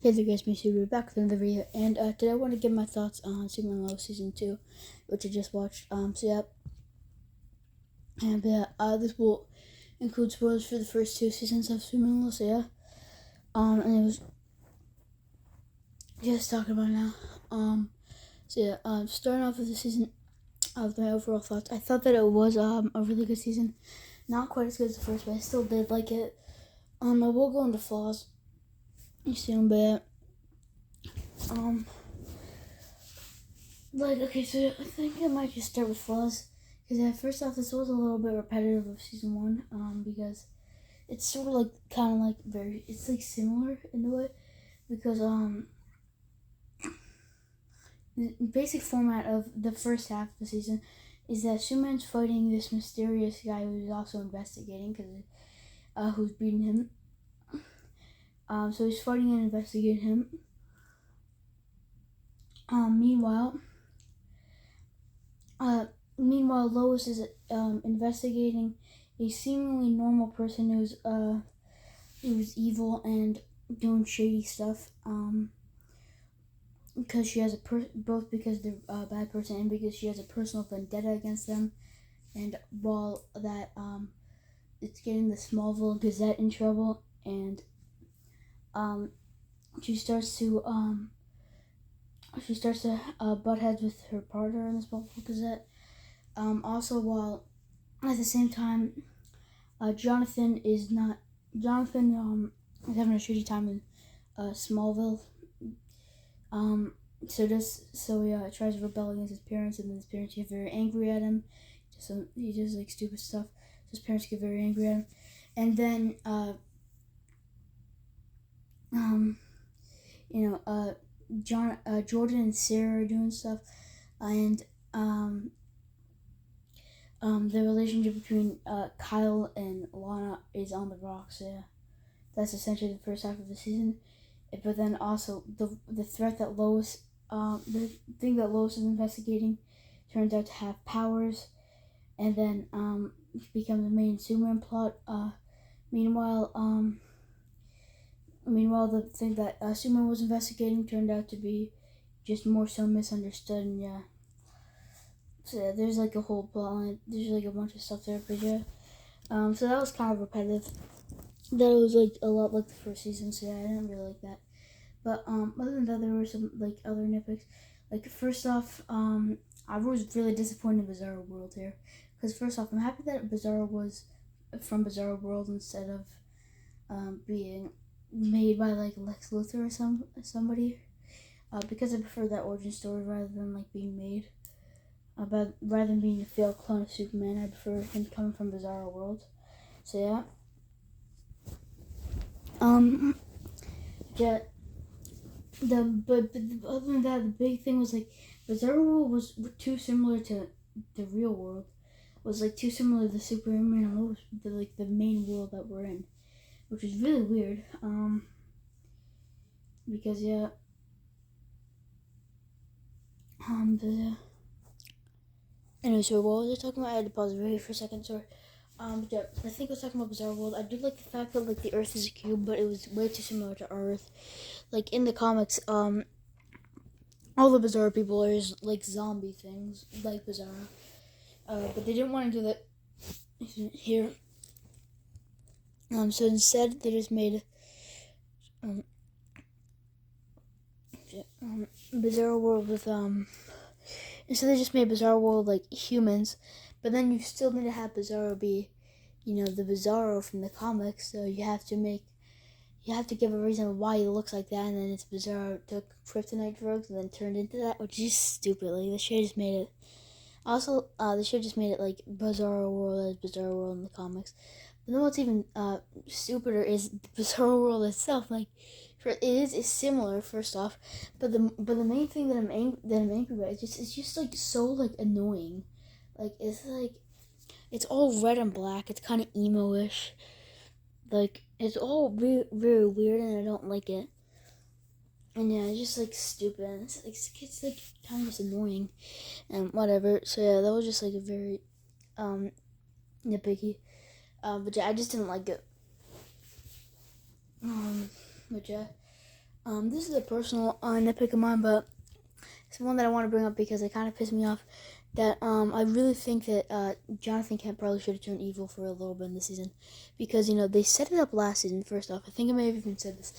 Hey there guys, me Super back with another video, and today I want to give my thoughts on Superman Lois Season 2, which I just watched. This will include spoilers for the first two seasons of Superman Lois, and it was just talking about now. Starting off with the season, of my overall thoughts, I thought that it was a really good season. Not quite as good as the first, but I still did like it. I will go into flaws soon, but okay, so I think I might just start with flaws, because first off, this was a little bit repetitive of season one, because it's sort of it's like similar in a way, because the basic format of the first half of the season is that Superman's fighting this mysterious guy who's also investigating, because who's beating him. So he's fighting and investigating him. Meanwhile, Lois is investigating a seemingly normal person who's evil and doing shady stuff. Because she has both because they're a bad person and because she has a personal vendetta against them. And while that it's getting the Smallville Gazette in trouble, and she starts to butt heads with her partner in the Smallville Gazette. Also, while at the same time, Jonathan is having a shitty time in Smallville. So he tries to rebel against his parents, and then his parents get very angry at him. He does like stupid stuff. So his parents get very angry at him, and then Jordan and Sarah are doing stuff, and the relationship between Kyle and Lana is on the rocks. So, yeah, that's essentially the first half of the season. But then also the threat that the thing that Lois is investigating turns out to have powers, and then becomes the main Superman plot. Meanwhile, the thing that Superman was investigating turned out to be just more so misunderstood, and yeah. So yeah, there's like a whole plot line. There's like a bunch of stuff there, but yeah. So that was kind of repetitive. That was like a lot like the first season, so yeah, I didn't really like that. But other than that, there were some like other nitpicks. Like first off, I was really disappointed in Bizarro World here, because first off, I'm happy that Bizarro was from Bizarro World instead of being made by like Lex Luthor or somebody, because I prefer that origin story rather than like being made. Rather than being a failed clone of Superman, I prefer him coming from Bizarro World. So yeah. But other than that, the big thing was like Bizarro World was too similar to the real world. Was like too similar to the Superman and Lois, the main world that we're in, which is really weird. Because yeah. Anyway, so what was I talking about? I had to pause the video for a second. Sorry. Yeah, I think I was talking about Bizarro World. I did like the fact that like the Earth is a cube, but it was way too similar to Earth. Like in the comics, all the Bizarro people are just like zombie things, like Bizarro. But they didn't want to do that here. So instead they just made Bizarro World with instead they just made Bizarro World like humans, but then you still need to have Bizarro be, the Bizarro from the comics. So you have to give a reason why he looks like that, and then it's Bizarro took kryptonite drugs and then turned into that, which is stupid. Like they should have just made it. Also, they should have just made it like Bizarro World as Bizarro World in the comics. But then what's even stupider is the Bizarro World itself. Like, it's similar first off, but the main thing that I'm angry about is it's just like so like annoying. Like it's all red and black. It's kind of emo-ish. Like it's all very, very weird, and I don't like it. And yeah, it's just like stupid. It's like kind of just annoying, and whatever. So yeah, that was just like a very nitpicky. But yeah, I just didn't like it. But yeah, This is a personal nitpick of mine, but it's one that I want to bring up because it kind of pissed me off. That I really think that Jonathan Kent probably should have turned evil for a little bit in the season, because they set it up last season. First off, I think I may have even said this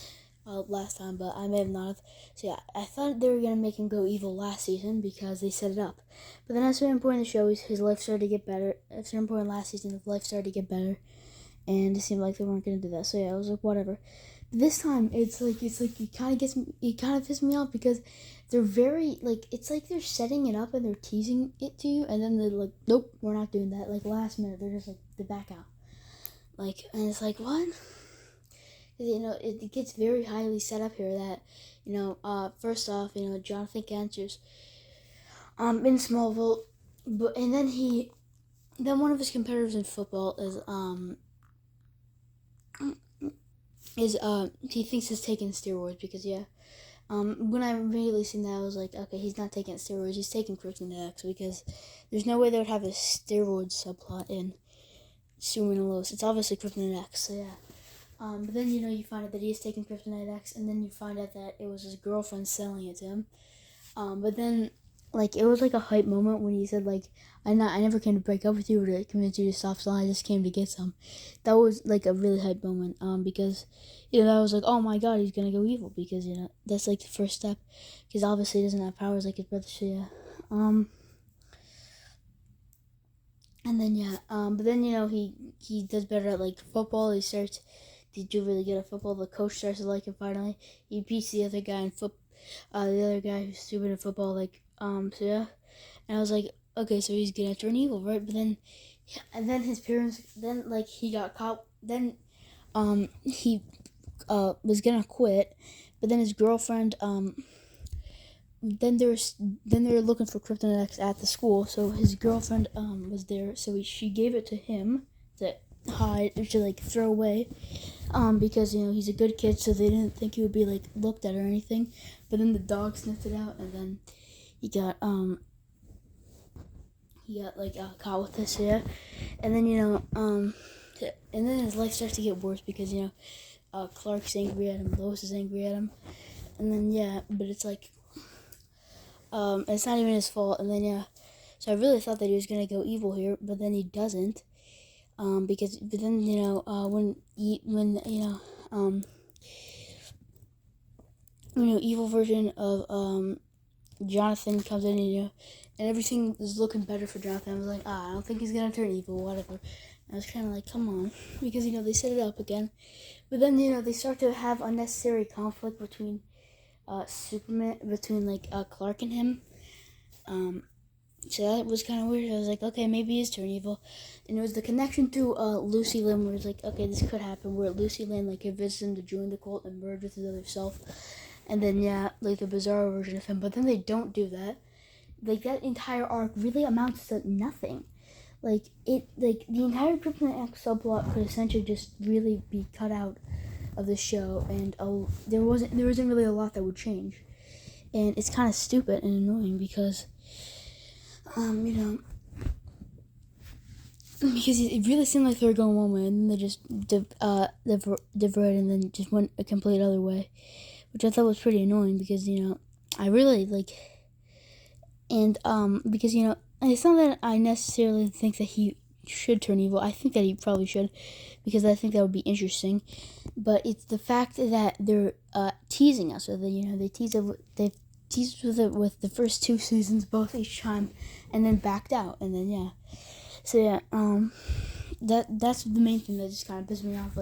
last time, but I may have not have. So yeah, I thought they were gonna make him go evil last season because they set it up. But then at a certain point in the show, his life started to get better. At a certain point last season, his life started to get better, and it seemed like they weren't gonna do that. So yeah, I was like, whatever. This time it's like it kind of pissed me off because they're very like it's like they're setting it up and they're teasing it to you, and then they're like, nope, we're not doing that. Like last minute, they're just like they back out. Like, and it's like, what? It gets very highly set up here that first off, Jonathan Cantor's in Smallville, but and then one of his competitors in football is he thinks he's taking steroids because when I immediately seen that, I was like, okay, he's not taking steroids, he's taking Kryptonite X, because there's no way they would have a steroid subplot in Superman and Lois. It's obviously Kryptonite X, so yeah. But then you find out that he is taking Kryptonite X, and then you find out that it was his girlfriend selling it to him. But then it was like a hype moment when he said like, I never came to break up with you or to convince you to stop selling. I just came to get some. That was like a really hype moment. Because that was like, oh my god, he's gonna go evil, because that's like the first step, because obviously he doesn't have powers like his brother. So yeah. And then but then he does better at like football. He starts to do really good at football. The coach starts to like him finally. He beats the other guy in the other guy who's stupid at football. So yeah. And I was like, okay, so he's gonna turn evil, right? But then, and then his parents, then he got caught. Then, he was gonna quit, but then his girlfriend then they were looking for Kryptonite X at the school, so his girlfriend was there, so she gave it to him to hide or to throw away, because he's a good kid, so they didn't think he would be looked at or anything. But then the dog sniffed it out, and then he got caught with this, yeah. And then and then his life starts to get worse because Clark's angry at him, Lois is angry at him, and then but it's it's not even his fault. And then so I really thought that he was gonna go evil here, but then he doesn't. But then evil version of Jonathan comes in, and everything is looking better for Jonathan. I was like, I don't think he's gonna turn evil, whatever. And I was kind of like, come on, because they set it up again. But then they start to have unnecessary conflict between Superman, between Clark and him. So that was kind of weird. I was like, okay, maybe he's turn evil. And it was the connection to Lucy Lynn, where it's like, okay, this could happen, where Lucy Lynn convinced him to join the cult and merge with his other self. And then the Bizarro version of him. But then they don't do that. That entire arc really amounts to nothing. The entire Kryptonite X subplot could essentially just really be cut out of the show, and there wasn't really a lot that would change, and it's kind of stupid and annoying because because it really seemed like they were going one way, and then they just diverted and then just went a complete other way, which I thought was pretty annoying because I really and because it's not that I necessarily think that he should turn evil. I think that he probably should, because I think that would be interesting. But it's the fact that they're teasing us with it. They teased with it with the first two seasons both each time, and then backed out, and then So that's the main thing that just kind of pissed me off.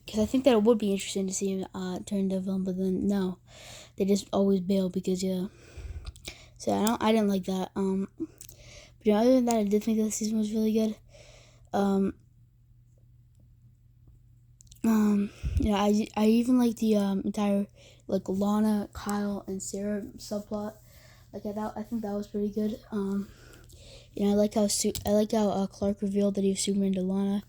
Because I think that it would be interesting to see him turn into a villain, but then no, they just always bail because So I didn't like that. But other than that, I did think that the season was really good. I even like the entire Lana, Kyle, and Sarah subplot. I think that was pretty good. I like how Clark revealed that he was Superman to Lana,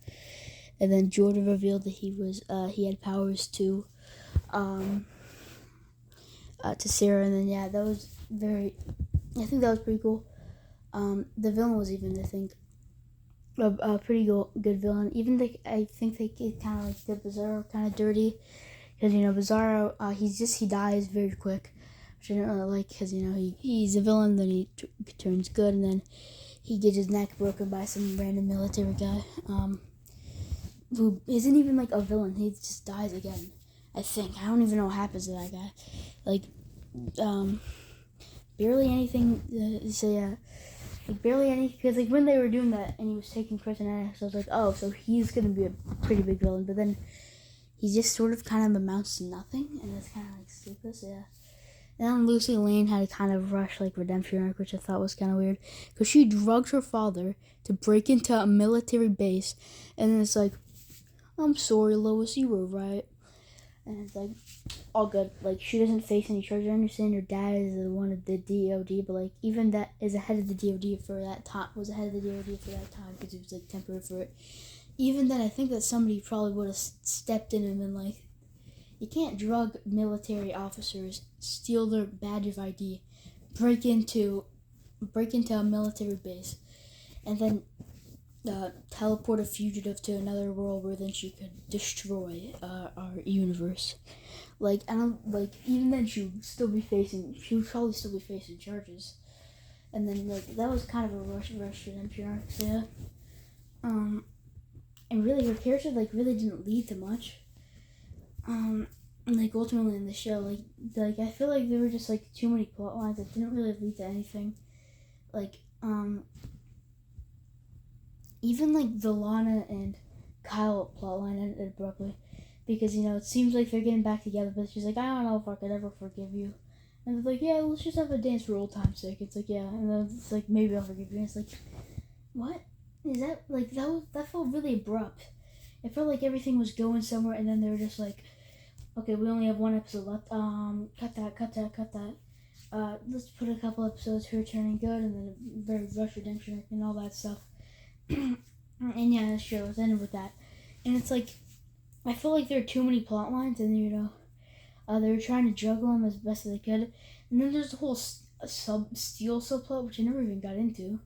and then Jordan revealed that he had powers to Sarah, and then that was I think that was pretty cool. The villain was even, I think, a pretty good villain. Even I think they kind of did Bizarro kind of dirty, because Bizarro, he dies very quick, which I don't really like, because he's a villain, then he turns good, and then he gets his neck broken by some random military guy, who isn't even like a villain. He just dies again. I think I don't even know what happens to that guy. Like, barely anything. So yeah. Like, barely any, because, like, when they were doing that, and he was taking kryptonite, so I was like, oh, so he's gonna be a pretty big villain, but then he just sort of kind of amounts to nothing, and it's kind of, like, stupid, so yeah. And then Lucy Lane had a kind of rush, like, redemption arc, which I thought was kind of weird, because she drugged her father to break into a military base, and then it's like, I'm sorry, Lois, you were right. And it's like, all good. Like, she doesn't face any charges. I understand her dad is the one of the DOD, but like, even that is ahead of the DOD for that time. Was ahead of the DOD for that time because it was like temporary for it. Even then, I think that somebody probably would have stepped in and been like, you can't drug military officers, steal their badge of ID, break into a military base, and then teleport a fugitive to another world where then she could destroy our universe. Like, I don't, like, even then she would probably still be facing charges. And then, like, that was kind of a rush redemption arc, so yeah. And really, her character, like, really didn't lead to much. And, like, ultimately in the show, like, I feel like there were just, like, too many plot lines that didn't really lead to anything. Like, even, like, the Lana and Kyle plotline ended abruptly. Because, it seems like they're getting back together, but she's like, I don't know if I could ever forgive you. And they're like, yeah, let's just have a dance for old time's sake. It's like, yeah. And then it's like, maybe I'll forgive you. And it's like, what? Is that, like, that felt really abrupt. It felt like everything was going somewhere, and then they were just like, okay, we only have one episode left. Cut that. Let's put a couple episodes here turning good, and then a very rush redemption and all that stuff. And yeah, the show was ended with that. And it's like, I feel like there are too many plot lines, and they were trying to juggle them as best as they could. And then there's the whole Steel subplot, which I never even got into.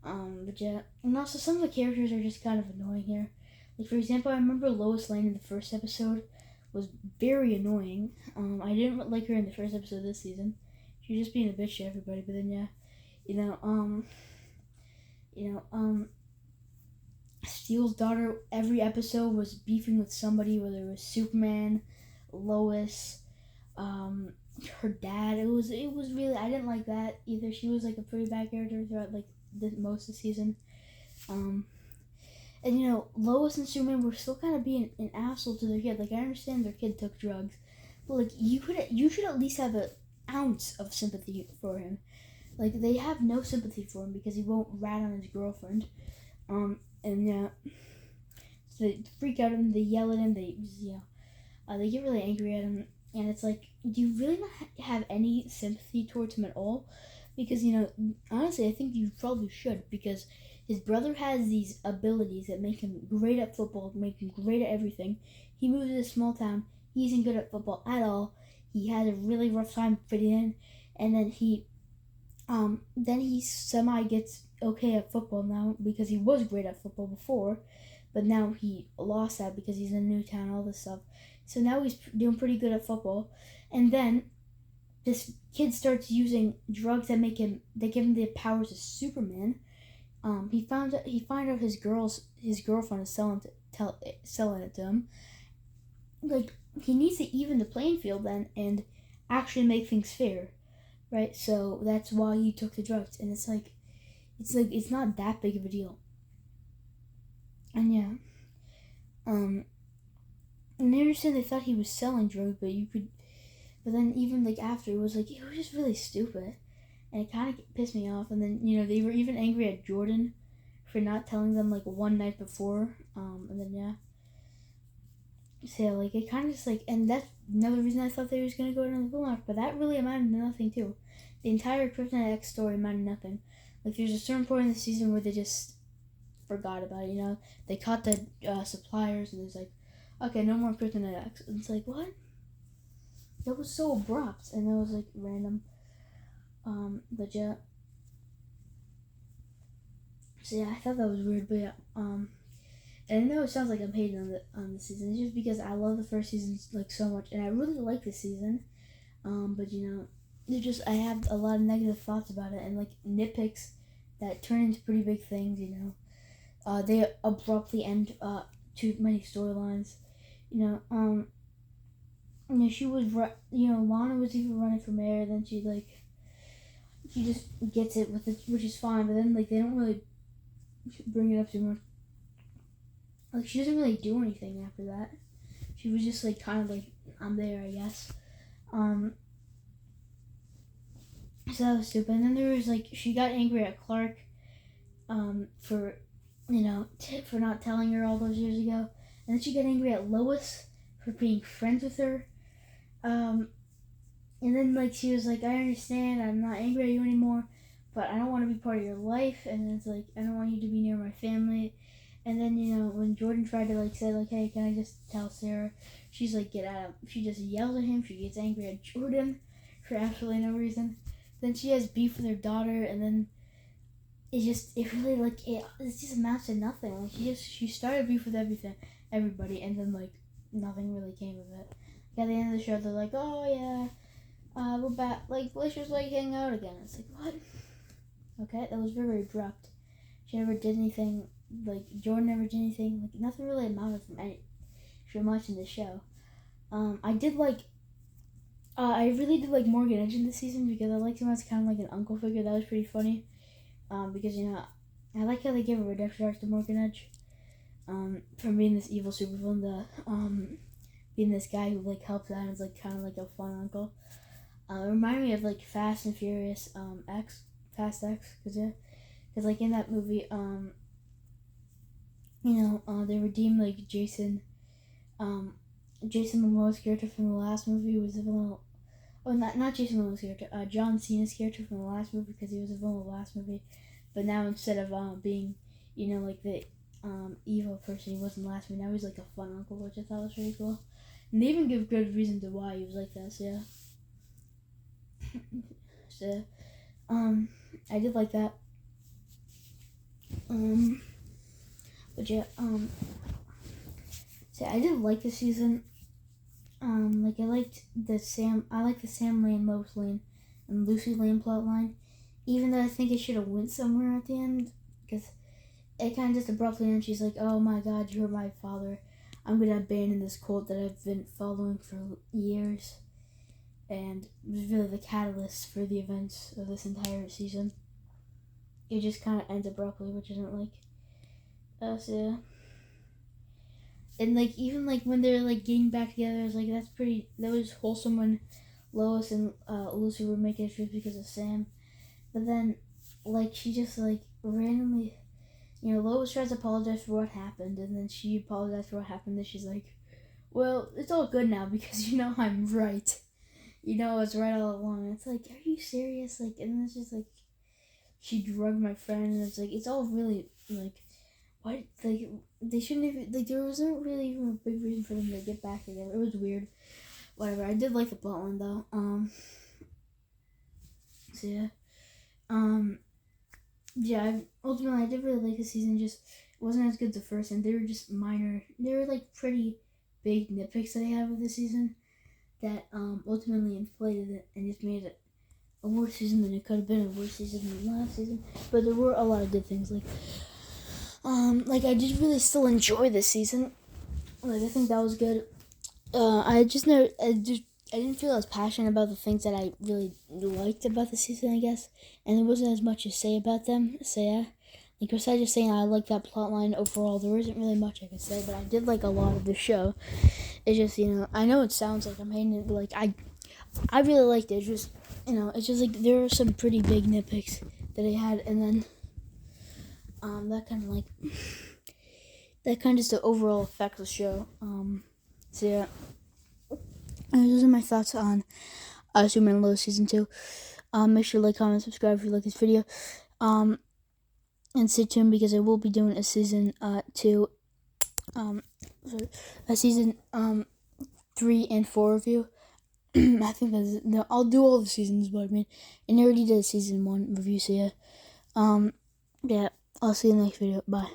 But yeah, and also some of the characters are just kind of annoying here. Like, for example, I remember Lois Lane in the first episode was very annoying. I didn't like her in the first episode of this season. She was just being a bitch to everybody. But then yeah, Steele's daughter, every episode was beefing with somebody, whether it was Superman, Lois, her dad. It was really, I didn't like that either. She was like a pretty bad character throughout like most of the season. And Lois and Superman were still kind of being an asshole to their kid. Like, I understand their kid took drugs, but like you should at least have an ounce of sympathy for him. Like, they have no sympathy for him because he won't rat on his girlfriend. And yeah, so they freak out at him, they yell at him, they get really angry at him, and it's like, do you really not have any sympathy towards him at all? Because, honestly, I think you probably should, because his brother has these abilities that make him great at football, make him great at everything. He moves to a small town, he isn't good at football at all, he has a really rough time fitting in, and then he semi gets okay at football now, because he was great at football before, but now he lost that because he's in a new town, all this stuff. So now he's doing pretty good at football, and then this kid starts using drugs that give him the powers of Superman. He find out his girlfriend is selling it to him. Like, he needs to even the playing field then and actually make things fair. Right, so that's why he took the drugs, and it's not that big of a deal. And yeah, and I understand they thought he was selling drugs, but then even like after, it was just really stupid, and it kind of pissed me off. And then they were even angry at Jordan for not telling them like one night before, and then yeah. So like, it kind of just like, and that's another reason I thought they was gonna go to the villain arc, but that really amounted to nothing too. The entire Kryptonite X story amounted to nothing. Like, there's a certain point in the season where they just forgot about it. They caught the suppliers, and it's like, okay, no more Kryptonite X. And it's like, what? That was so abrupt, and that was like random. But yeah. So yeah, I thought that was weird, but yeah. And I know it sounds like I'm hating on the season. It's just because I love the first season like so much, and I really like this season. But it just I have a lot of negative thoughts about it, and like nitpicks that turn into pretty big things. They abruptly end too many storylines. She was Lana was even running for mayor. Then she just gets it with it, which is fine. But then like they don't really bring it up too much. Like she doesn't really do anything after that. She was just like kind of like I'm there, I guess. So that was stupid. And then there was like she got angry at Clark, for for not telling her all those years ago, and then she got angry at Lois for being friends with her. And then like she was like, I understand, I'm not angry at you anymore, but I don't want to be part of your life. And it's like I don't want you to be near my family. And then when Jordan tried to like say like, hey, can I just tell Sarah? She's like, get out of. She just yells at him. She gets angry at Jordan for absolutely no reason. Then she has beef with her daughter, and then it really like it just amounts to nothing. Like she started beef with everybody, and then like nothing really came of it. Like, at the end of the show, they're like, oh yeah, we're back. Like let's just like hang out again. It's like what? Okay, that was very abrupt. She never did anything. Like Jordan never did anything. Like nothing really amounted from much in the show. I did like. I really did like Morgan Edge in this season because I liked him as kind of like an uncle figure. That was pretty funny. Because I like how they gave a redemption arc to Morgan Edge. From being this evil supervillain to being this guy who like helps out and is like kind of like a fun uncle. It reminded me of like Fast and Furious Fast X, because like in that movie they redeemed like Jason Momoa's character from the last movie, who was the villain. Oh, not Jason Momoa's character. John Cena's character from the last movie, because he was a villain in the last movie. But now instead of being, like the evil person he was in the last movie, now he's like a fun uncle, which I thought was pretty cool. And they even give good reason to why he was like that. So yeah. So, I did like that. But yeah. So I did like the season. Like I liked the Sam Lane, Lois Lane, and Lucy Lane plotline, even though I think it should have went somewhere at the end, because it kind of just abruptly ends. She's like, "Oh my God, you're my father. I'm gonna abandon this cult that I've been following for years," and it was really the catalyst for the events of this entire season. It just kind of ends abruptly, which isn't like us, yeah. And like even like when they're like getting back together, I was like, that was wholesome when Lois and Lucy were making a trip because of Sam. But then like she just like randomly, Lois tries to apologize for what happened, and then she apologized for what happened, and she's like, well, it's all good now because I'm right. I was right all along. It's like, are you serious? Like, and it's just like she drugged my friend, and it's like it's all really like, what, like they shouldn't even, like there wasn't really even a big reason for them to get back together. It was weird. Whatever. I did like the plotline though. So yeah. Yeah. Ultimately, I did really like the season. Just it wasn't as good as the first, and they were just minor. They were like pretty big nitpicks that I had with the season that ultimately inflated it and just made it a worse season than it could have been. A worse season than the last season. But there were a lot of good things. Like I did really still enjoy this season. Like I think that was good. I didn't feel as passionate about the things that I really liked about the season, I guess, and there wasn't as much to say about them. So yeah, like besides just saying I like that plotline overall, there isn't really much I could say. But I did like a lot of the show. It's just I know it sounds like I'm hating it, but like I really liked it. It's just it's just like there were some pretty big nitpicks that I had, and then that kind of just the overall effect of the show. So yeah, those are my thoughts on Superman and Lois season 2. Make sure to like, comment, subscribe if you like this video. And stay tuned because I will be doing a season 2, a season 3 and 4 review. I think I'll do all the seasons, but I already did a season 1 review. So yeah, yeah. I'll see you in the next video. Bye.